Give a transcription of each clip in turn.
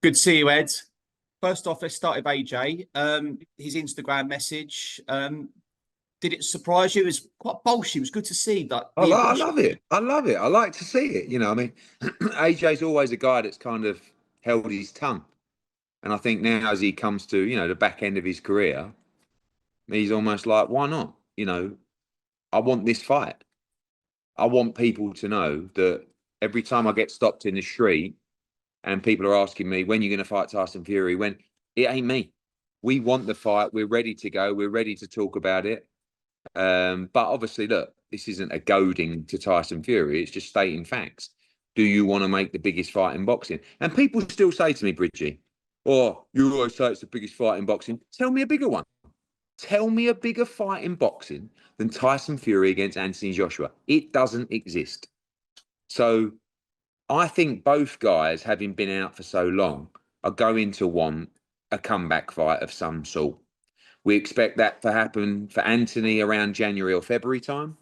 Good to see you, Ed. First off, let's start with AJ. His Instagram message. Did it surprise you? It was quite bolshy. It was good to see that. I love it. I love it. I like to see it. I mean, AJ's always a guy that's kind of held his tongue. And I think now as he comes to, the back end of his career, he's almost like, why not? I want this fight. I want people to know that every time I get stopped in the street and people are asking me, when you're going to fight Tyson Fury, when it ain't me. We want the fight. We're ready to go. We're ready to talk about it. But obviously, look, this isn't a goading to Tyson Fury. It's just stating facts. Do you want to make the biggest fight in boxing? And people still say to me, Bridgie, oh, you always say it's the biggest fight in boxing. Tell me a bigger one. Tell me a bigger fight in boxing than Tyson Fury against Anthony Joshua. It doesn't exist. So I think both guys, having been out for so long, are going to want a comeback fight of some sort. We expect that to happen for Anthony around January or February time.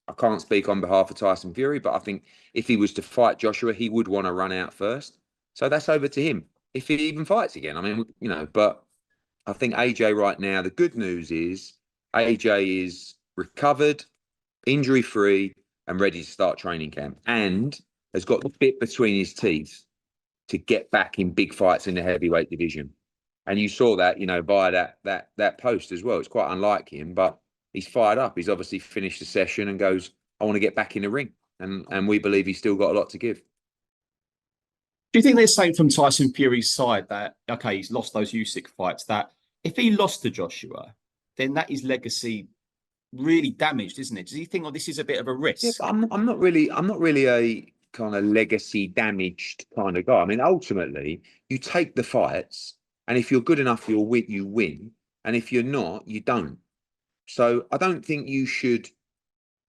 I can't speak on behalf of Tyson Fury, but I think if he was to fight Joshua, he would want to run out first. So that's over to him. If he even fights again, I mean, but I think AJ right now, the good news is AJ is recovered, injury-free, and ready to start training camp, and has got the bit between his teeth to get back in big fights in the heavyweight division. And you saw that, via that post as well. It's quite unlike him, but he's fired up. He's obviously finished the session and goes, I want to get back in the ring. And we believe he's still got a lot to give. Do you think they're saying from Tyson Fury's side that, okay, he's lost those Usyk fights, that if he lost to Joshua, then that is legacy really damaged, isn't it? Does he think, oh, this is a bit of a risk? Yeah, I'm not really a kind of legacy damaged kind of guy. I mean, ultimately, you take the fights, and if you're good enough, you win. And if you're not, you don't. So I don't think you should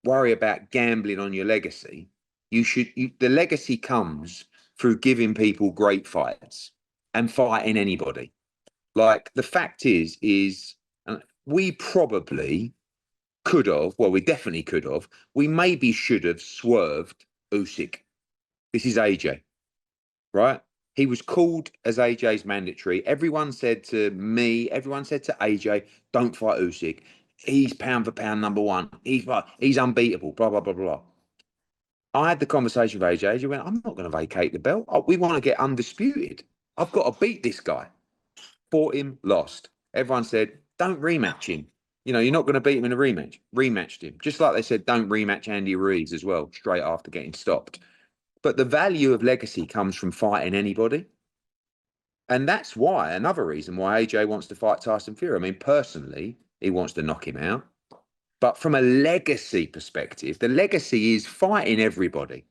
worry about gambling on your legacy. The legacy comes through giving people great fights and fighting anybody. Like, the fact is we probably could have, well, we definitely could have, we maybe should have swerved Usyk. This is AJ, right? He was called as AJ's mandatory. Everyone said to me, everyone said to AJ, don't fight Usyk. He's pound for pound number one. He's unbeatable, blah, blah, blah, blah. I had the conversation with AJ. AJ went, I'm not going to vacate the belt. We want to get undisputed. I've got to beat this guy. Fought him, lost. Everyone said, don't rematch him. You're not going to beat him in a rematch. Rematched him. Just like they said, don't rematch Andy Ruiz as well, straight after getting stopped. But the value of legacy comes from fighting anybody. And that's why, another reason why AJ wants to fight Tyson Fury. I mean, personally, he wants to knock him out. But from a legacy perspective, the legacy is fighting everybody.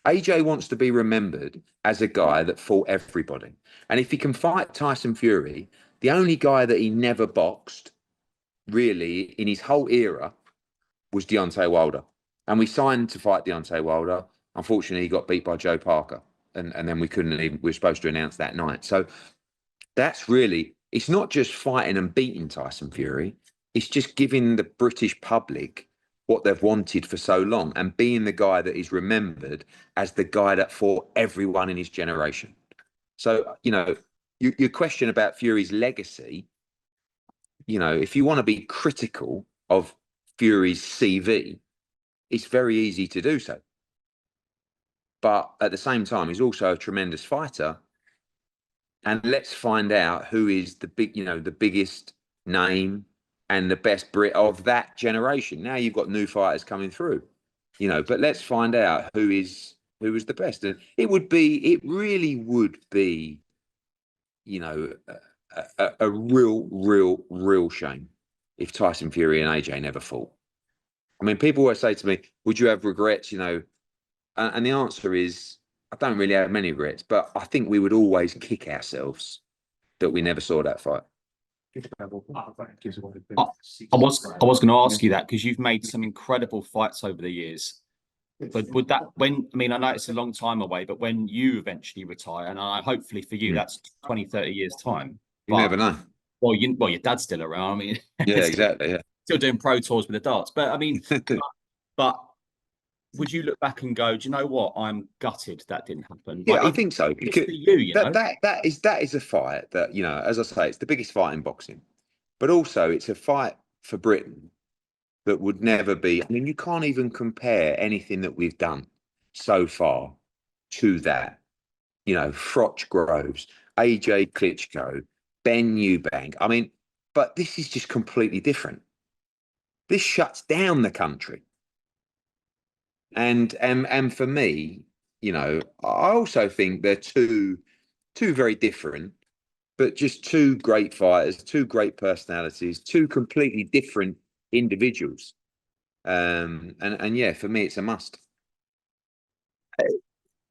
AJ wants to be remembered as a guy that fought everybody. And if he can fight Tyson Fury, the only guy that he never boxed, really, in his whole era, was Deontay Wilder. And we signed to fight Deontay Wilder. Unfortunately, he got beat by Joe Parker. And then we were supposed to announce that night. So that's really, it's not just fighting and beating Tyson Fury. It's just giving the British public what they've wanted for so long and being the guy that is remembered as the guy that fought everyone in his generation. So, your question about Fury's legacy, if you want to be critical of Fury's CV, it's very easy to do so. But at the same time, he's also a tremendous fighter. And let's find out who is the biggest name and the best Brit of that generation. Now you've got new fighters coming through, but let's find out who is the best. And it really would be, a real shame if Tyson Fury and AJ never fought. I mean, people always say to me, would you have regrets, and the answer is, I don't really have many regrets, but I think we would always kick ourselves that we never saw that fight. I was going to ask you that because you've made some incredible fights over the years. But would that, I know it's a long time away, but when you eventually retire, and hopefully for you, that's 20, 30 years' time. You never know. Well, your dad's still around. Yeah, exactly. Yeah. Still doing pro tours with the darts. But but would you look back and go, do you know what? I'm gutted that didn't happen. Yeah, Like, I even think so. just Because for you, you know? that is a fight that, as I say, it's the biggest fight in boxing, but also it's a fight for Britain that would never be. I mean, you can't even compare anything that we've done so far to that. Froch Groves, AJ Klitschko, Benn Eubank. I mean, but this is just completely different. This shuts down the country. And for me, I also think they're two very different, but just two great fighters, two great personalities, two completely different individuals. And yeah, for me, it's a must. Do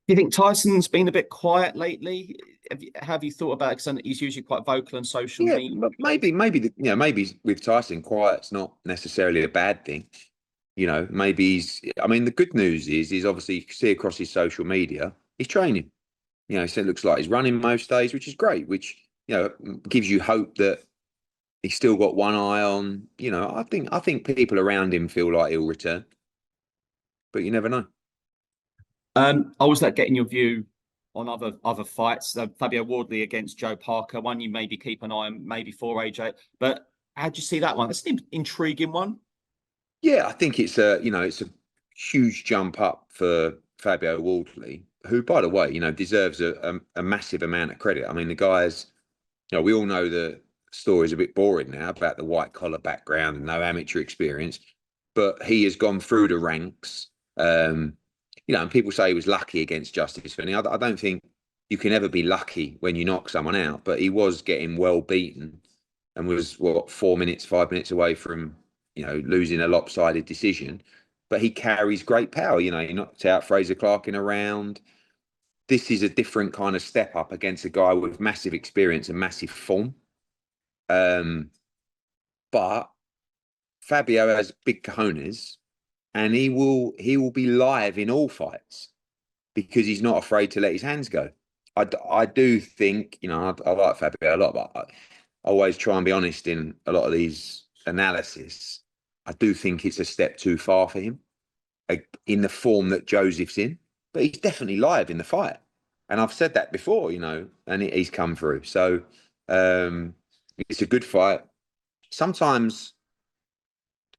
you think Tyson's been a bit quiet lately? Have you thought about it? Because he's usually quite vocal on social Yeah, media. maybe with Tyson, quiet's not necessarily a bad thing. Maybe I mean, the good news is he's obviously, you can see across his social media, he's training. So it looks like he's running most days, which is great, which, gives you hope that he's still got one eye on, I think people around him feel like he'll return, but you never know. I was like getting your view on other fights. Fabio Wardley against Joe Parker, one you maybe keep an eye on, maybe for AJ. But how do you see that one? That's an intriguing one. Yeah, I think it's a huge jump up for Fabio Wardley, who, by the way, deserves a massive amount of credit. I mean, the guy's, we all know the story's a bit boring now about the white collar background and no amateur experience, but he has gone through the ranks. And people say he was lucky against Justice Finney. I don't think you can ever be lucky when you knock someone out, but he was getting well beaten and was, 4 minutes, 5 minutes away from, losing a lopsided decision. But he carries great power. He knocked out Fraser Clark in a round. This is a different kind of step up against a guy with massive experience and massive form. But Fabio has big cojones, and he will be live in all fights because he's not afraid to let his hands go. I do think, I like Fabio a lot, but I always try and be honest in a lot of these analysis. I do think it's a step too far for him, in the form that Joseph's in, but he's definitely live in the fight. And I've said that before, and he's come through. So it's a good fight. Sometimes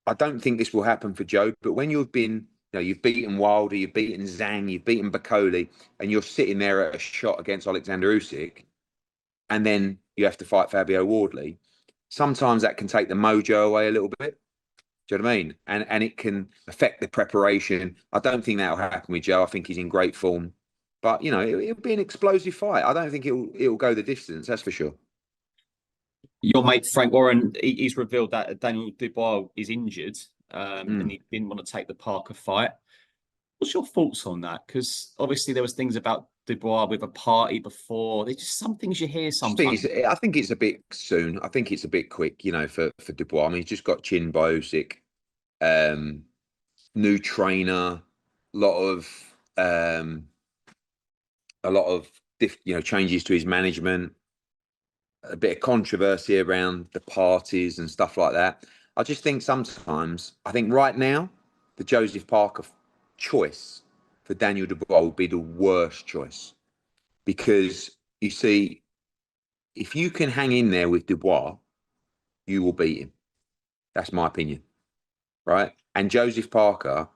I don't think this will happen for Joe, but when you've been, you've beaten Wilder, you've beaten Zhang, you've beaten Bakoli, and you're sitting there at a shot against Oleksandr Usyk, and then you have to fight Fabio Wardley, sometimes that can take the mojo away a little bit. Do you know what I mean? And it can affect the preparation. I don't think that'll happen with Joe. I think he's in great form. But, it'll be an explosive fight. I don't think it'll go the distance, that's for sure. Your mate Frank Warren, he's revealed that Daniel Dubois is injured, and he didn't want to take the Parker fight. What's your thoughts on that? Because obviously there was things about Dubois with a party before. There's just some things you hear sometimes. I think it's a bit soon. I think it's a bit quick, for Dubois. I mean, he's just got chinned by Usyk. New trainer, lot of a lot of changes to his management, a bit of controversy around the parties and stuff like that. I just think sometimes, I think right now, the Joseph Parker choice for Daniel Dubois would be the worst choice, because you see, if you can hang in there with Dubois, you will beat him. That's my opinion, right? And Joseph Parker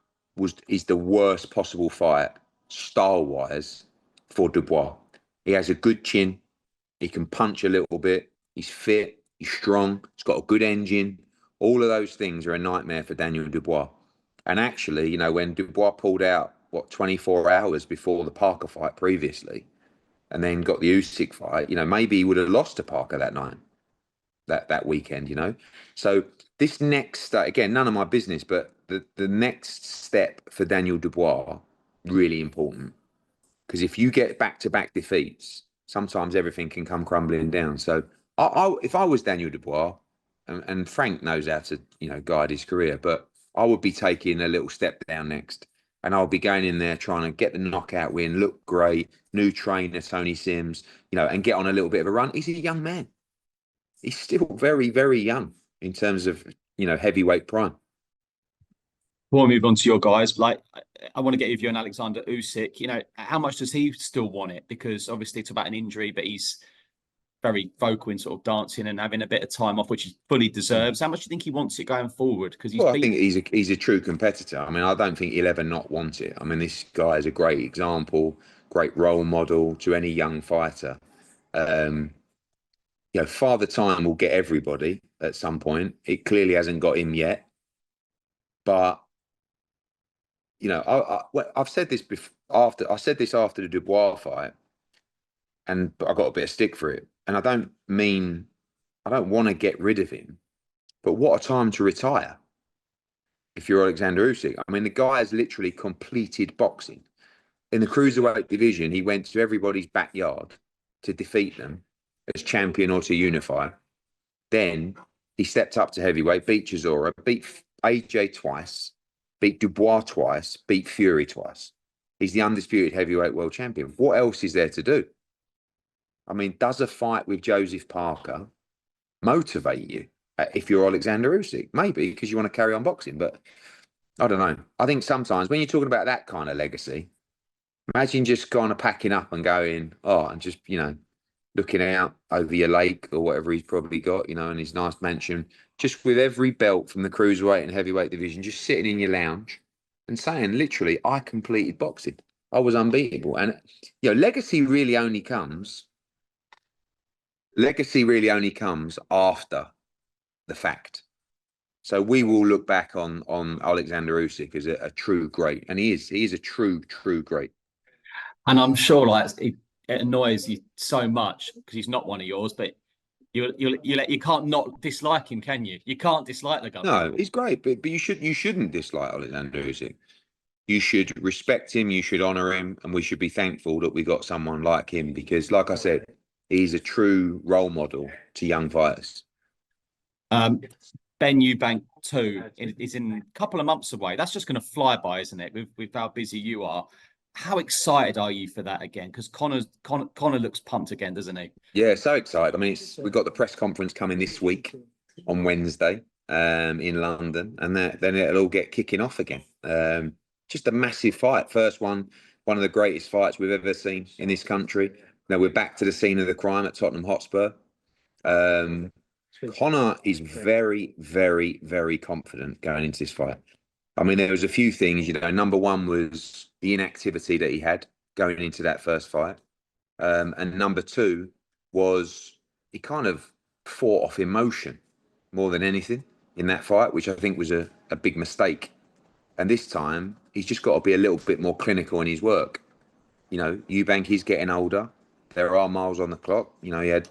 is the worst possible fight style-wise for Dubois. He has a good chin. He can punch a little bit. He's fit. He's strong. He's got a good engine. All of those things are a nightmare for Daniel Dubois. And actually, when Dubois pulled out, 24 hours before the Parker fight previously, and then got the Usyk fight, maybe he would have lost to Parker that night, that weekend, So this next, again, none of my business, but the next step for Daniel Dubois, really important. Because if you get back-to-back defeats, sometimes everything can come crumbling down. So if I was Daniel Dubois, and Frank knows how to, guide his career, but I would be taking a little step down next. And I'll be going in there trying to get the knockout win, look great, new trainer, Tony Sims, and get on a little bit of a run. He's a young man. He's still very, very young in terms of, heavyweight prime. Before we move on to your guys, like I want to get you on Oleksandr Usyk. How much does he still want it? Because obviously it's about an injury, but he's very vocal in sort of dancing and having a bit of time off, which he fully Mm. deserves. How much do you think he wants it going forward? Because he's Well, I think been he's a true competitor. I mean, I don't think he'll ever not want it. I mean, this guy is a great example, great role model to any young fighter. Um, Father Time will get everybody at some point. It clearly hasn't got him yet, but I've said this before. I said this after the Dubois fight, and I got a bit of stick for it. And I don't want to get rid of him, but what a time to retire if you're Oleksandr Usyk. I mean, the guy has literally completed boxing. In the cruiserweight division, he went to everybody's backyard to defeat them as champion or to unify. Then he stepped up to heavyweight, beat Chisora, beat AJ twice, beat Dubois twice, beat Fury twice. He's the undisputed heavyweight world champion. What else is there to do? I mean, does a fight with Joseph Parker motivate you if you're Oleksandr Usyk? Maybe because you want to carry on boxing, but I don't know. I think sometimes when you're talking about that kind of legacy, imagine just kind of packing up and going, and just, looking out over your lake or whatever he's probably got, in his nice mansion, just with every belt from the cruiserweight and heavyweight division, just sitting in your lounge and saying, literally, I completed boxing. I was unbeatable. And, legacy really only comes after the fact. So we will look back on Oleksandr Usyk as a true great. And he is a true great. And I'm sure like it annoys you so much because he's not one of yours, but you can't not dislike him, can you? You can't dislike the guy. No, he's great, but you shouldn't dislike Oleksandr Usyk. You should respect him, you should honour him, and we should be thankful that we got someone like him because, like I said, he's a true role model to young fighters. Benn Eubank 2 is in a couple of months away. That's just going to fly by, isn't it? With how busy you are. How excited are you for that again? Because Conor looks pumped again, doesn't he? Yeah, so excited. I mean, we've got the press conference coming this week on Wednesday in London, and then it'll all get kicking off again. Just a massive fight. First one of the greatest fights we've ever seen in this country. Now we're back to the scene of the crime at Tottenham Hotspur. Conor is very, very, very confident going into this fight. I mean, there was a few things, number one was the inactivity that he had going into that first fight. And number two was he kind of fought off emotion more than anything in that fight, which I think was a big mistake. And this time, he's just got to be a little bit more clinical in his work. Eubank is getting older. There are miles on the clock. He had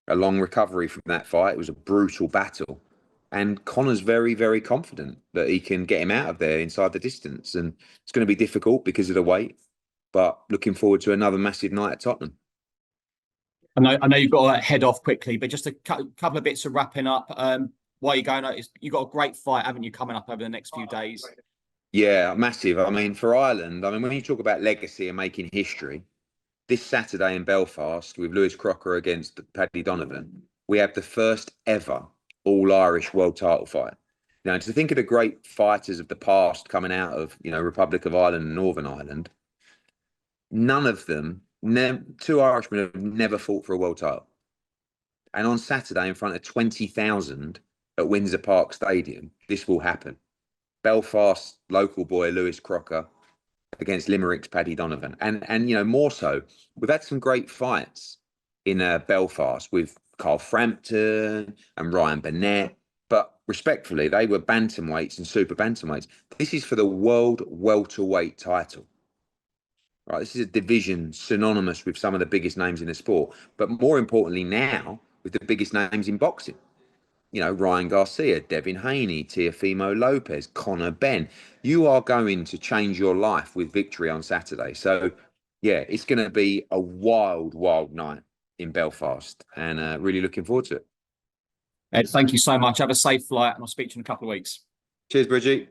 a long recovery from that fight. It was a brutal battle. And Conor's very, very confident that he can get him out of there inside the distance. And it's going to be difficult because of the weight, but looking forward to another massive night at Tottenham. I know you've got to head off quickly, but just a couple of bits of wrapping up. While you're going, you've got a great fight, haven't you, coming up over the next few days? Yeah, massive. I mean, for Ireland, when you talk about legacy and making history, this Saturday in Belfast with Lewis Crocker against Paddy Donovan, we have the first ever all-Irish world title fight. Now, to think of the great fighters of the past coming out of, Republic of Ireland and Northern Ireland, none of them, two Irishmen have never fought for a world title. And on Saturday in front of 20,000 at Windsor Park Stadium, this will happen. Belfast local boy Lewis Crocker against Limerick's Paddy Donovan. And more so, we've had some great fights in Belfast with Carl Frampton and Ryan Burnett, but respectfully, they were bantamweights and super bantamweights. This is for the world welterweight title. Right, this is a division synonymous with some of the biggest names in the sport, but more importantly now with the biggest names in boxing. Ryan Garcia, Devin Haney, Teofimo Lopez, Conor Benn. You are going to change your life with victory on Saturday. So, yeah, it's going to be a wild, wild night in Belfast and really looking forward to it. Ed, thank you so much. Have a safe flight and I'll speak to you in a couple of weeks. Cheers, Bridgie.